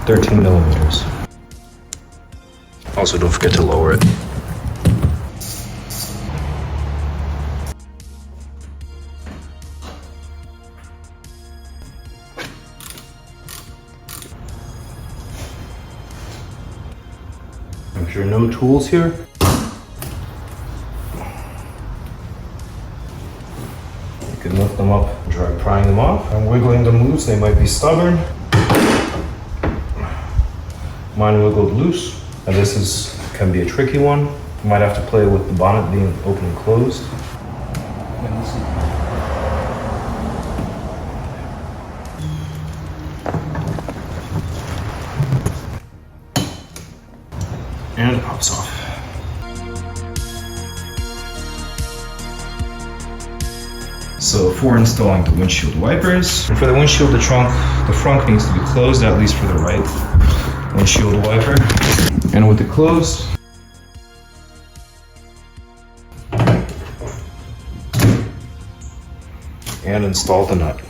13 millimeters. Also, don't forget to lower it. Make sure no tools here. You can lift them up and try prying them off. I'm wiggling them loose, they might be stubborn. Mine wiggled loose, and can be a tricky one. You might have to play with the bonnet being open and closed. And it pops off. So for installing the windshield wipers, and for the windshield, the front needs to be closed, at least for the right windshield wiper. And with it closed, and install the nut.